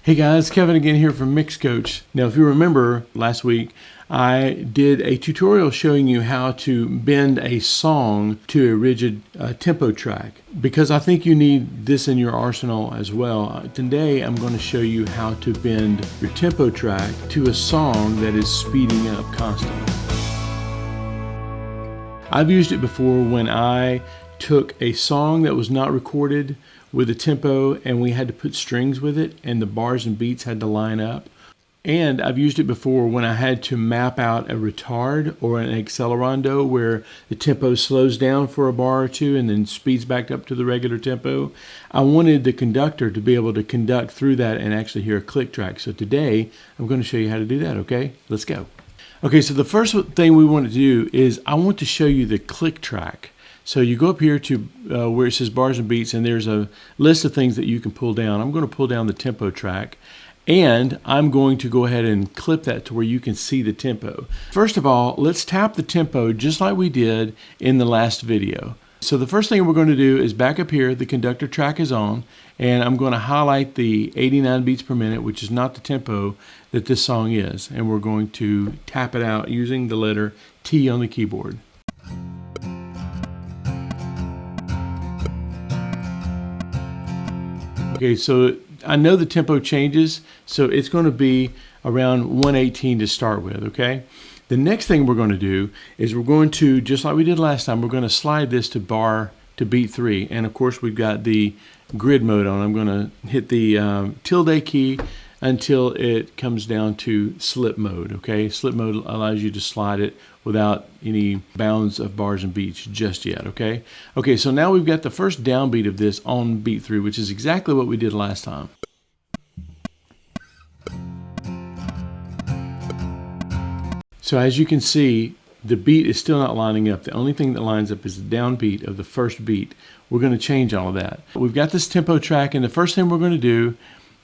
Hey guys, Kevin again here from MixCoach. Now if you remember last week, I did a tutorial showing you how to bend a song to a rigid tempo track because I think you need this in your arsenal as well. Today I'm going to show you how to bend your tempo track to a song that is speeding up constantly. I've used it before when I took a song that was not recorded with a tempo and we had to put strings with it and the bars and beats had to line up. And I've used it before when I had to map out a retard or an accelerando where the tempo slows down for a bar or two and then speeds back up to the regular tempo. I wanted the conductor to be able to conduct through that and actually hear a click track. So today I'm going to show you how to do that, okay? Let's go. Okay, so the first thing we want to do is I want to show you the click track. So you go up here to where it says bars and beats, and there's a list of things that you can pull down. I'm going to pull down the tempo track, and I'm going to go ahead and clip that to where you can see the tempo. First of all, let's tap the tempo just like we did in the last video. So the first thing we're going to do is back up here, the conductor track is on, and I'm going to highlight the 89 beats per minute, which is not the tempo that this song is. And we're going to tap it out using the letter T on the keyboard. Okay, so I know the tempo changes, so it's going to be around 118 to start with, okay? The next thing we're going to do is we're going to, just like we did last time, we're going to slide this to beat 3. And of course we've got the grid mode on. I'm going to hit the tilde key until it comes down to slip mode, okay? Slip mode allows you to slide it without any bounds of bars and beats just yet, okay? Okay, so now we've got the first downbeat of this on beat 3, which is exactly what we did last time. So as you can see, the beat is still not lining up. The only thing that lines up is the downbeat of the first beat. We're going to change all of that. We've got this tempo track, and the first thing we're going to do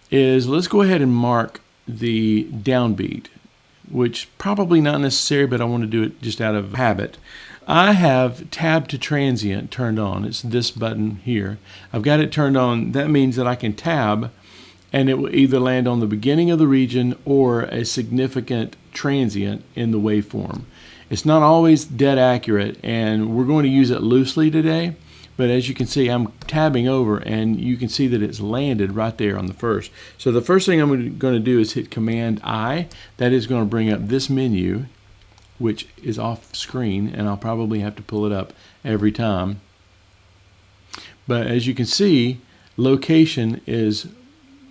is let's go ahead and mark the downbeat, which probably not necessary, but I want to do it just out of habit. I have tab to transient turned on. It's this button here. I've got it turned on. That means that I can tab and it will either land on the beginning of the region or a significant transient in the waveform. It's not always dead accurate, and we're going to use it loosely today. But as you can see, I'm tabbing over, and you can see that it's landed right there on the first. So the first thing I'm going to do is hit Command I. That is going to bring up this menu, which is off screen, and I'll probably have to pull it up every time. But as you can see, location is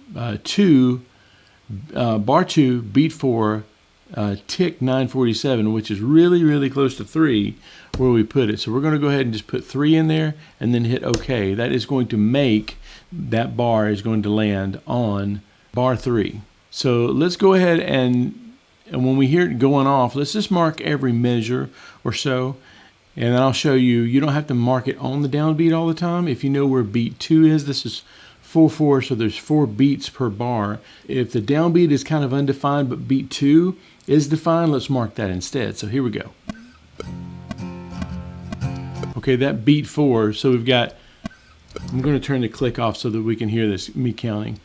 bar 2, beat 4, tick 947, which is really, really close to 3 where we put it. So we're going to go ahead and just put 3 in there and then hit OK. That is going to make that bar is going to land on bar 3. So let's go ahead and when we hear it going off, let's just mark every measure or so. And then I'll show you, you don't have to mark it on the downbeat all the time. If you know where beat 2 is, this is 4/4, so there's 4 beats per bar. If the downbeat is kind of undefined but beat 2 is defined, let's mark that instead. So here we go. Okay, that beat 4, so we've got, I'm going to turn the click off so that we can hear this, me counting.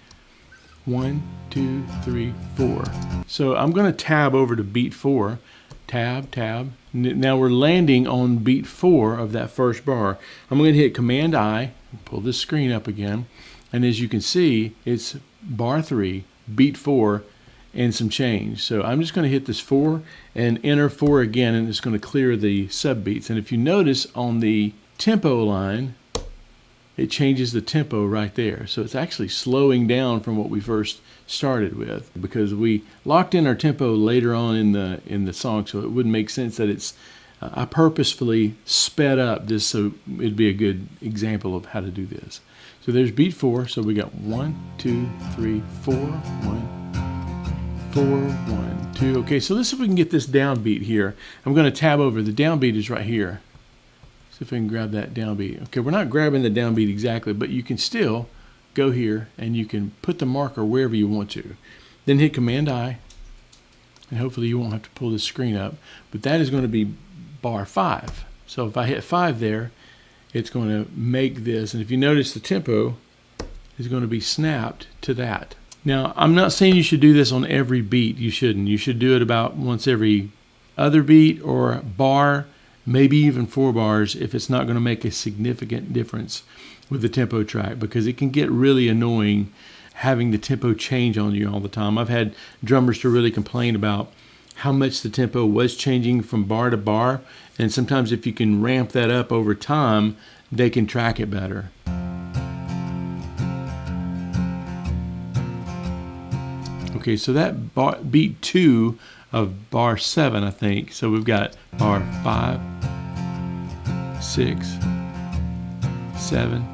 1, 2, 3, 4. So I'm going to tab over to beat 4. Tab, tab. Now we're landing on beat 4 of that first bar. I'm going to hit Command I, pull this screen up again, and as you can see, it's bar 3, beat 4, and some change. So I'm just going to hit this 4 and enter 4 again, and it's going to clear the sub beats. And if you notice on the tempo line, it changes the tempo right there. So it's actually slowing down from what we first started with, because we locked in our tempo later on in the song, so it wouldn't make sense that it's I purposefully sped up this so it'd be a good example of how to do this. So there's beat 4. So we got 1, 2, 3, 4, 1, 4, 1, 2. Okay, so let's see if we can get this downbeat here. I'm going to tab over. The downbeat is right here. See if I can grab that downbeat. Okay, we're not grabbing the downbeat exactly, but you can still go here and you can put the marker wherever you want to. Then hit Command I, and hopefully you won't have to pull this screen up. But that is going to be bar 5. So if I hit 5 there, it's going to make this. And if you notice, the tempo is going to be snapped to that. Now, I'm not saying you should do this on every beat. You shouldn't. You should do it about once every other beat or bar, maybe even 4 bars if it's not going to make a significant difference with the tempo track, because it can get really annoying having the tempo change on you all the time. I've had drummers to really complain about how much the tempo was changing from bar to bar, and sometimes if you can ramp that up over time, they can track it better. Okay, so that beat 2 of bar 7, I think. So we've got bar 5, 6, 7.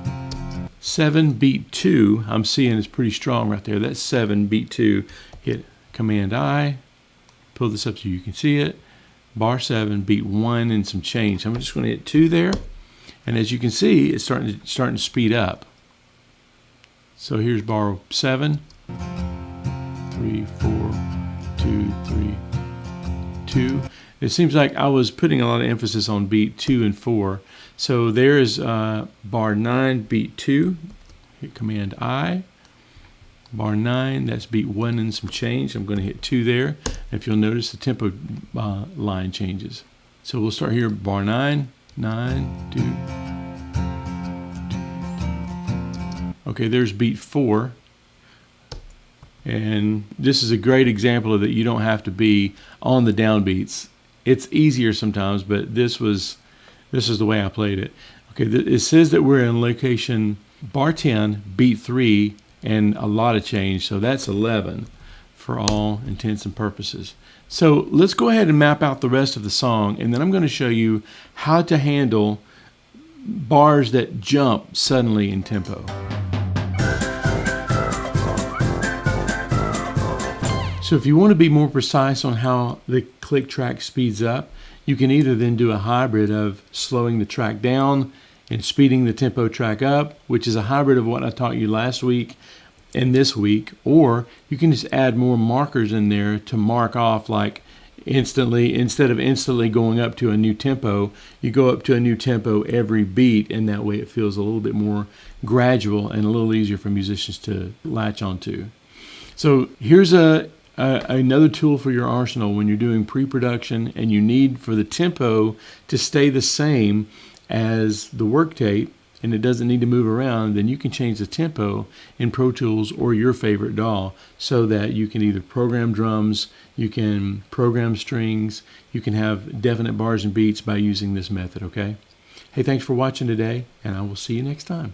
7 beat 2, I'm seeing is pretty strong right there. That's 7 beat 2. Hit Command I, pull this up so you can see it. Bar 7 beat 1 and some change. I'm just going to hit 2 there. And as you can see, it's starting to speed up. So here's bar 7. 3, 4, 2, 3, 2. It seems like I was putting a lot of emphasis on beat 2 and 4. So there is bar 9, beat 2. Hit Command I. Bar 9, that's beat 1 and some change. I'm going to hit 2 there. If you'll notice, the tempo line changes. So we'll start here, bar 9, 9, 2. Okay, there's beat 4. And this is a great example of that you don't have to be on the downbeats. It's easier sometimes, but this is the way I played it. Okay, it says that we're in location bar 10, beat 3, and a lot of change. So that's 11 for all intents and purposes. So let's go ahead and map out the rest of the song, and then I'm going to show you how to handle bars that jump suddenly in tempo. So if you want to be more precise on how the click track speeds up, you can either then do a hybrid of slowing the track down and speeding the tempo track up, which is a hybrid of what I taught you last week and this week, or you can just add more markers in there to mark off, like instantly, instead of instantly going up to a new tempo, you go up to a new tempo every beat, and that way it feels a little bit more gradual and a little easier for musicians to latch onto. So here's another tool for your arsenal when you're doing pre-production and you need for the tempo to stay the same as the work tape and it doesn't need to move around. Then you can change the tempo in Pro Tools or your favorite DAW so that you can either program drums, you can program strings, you can have definite bars and beats by using this method. Okay, hey, thanks for watching today, and I will see you next time.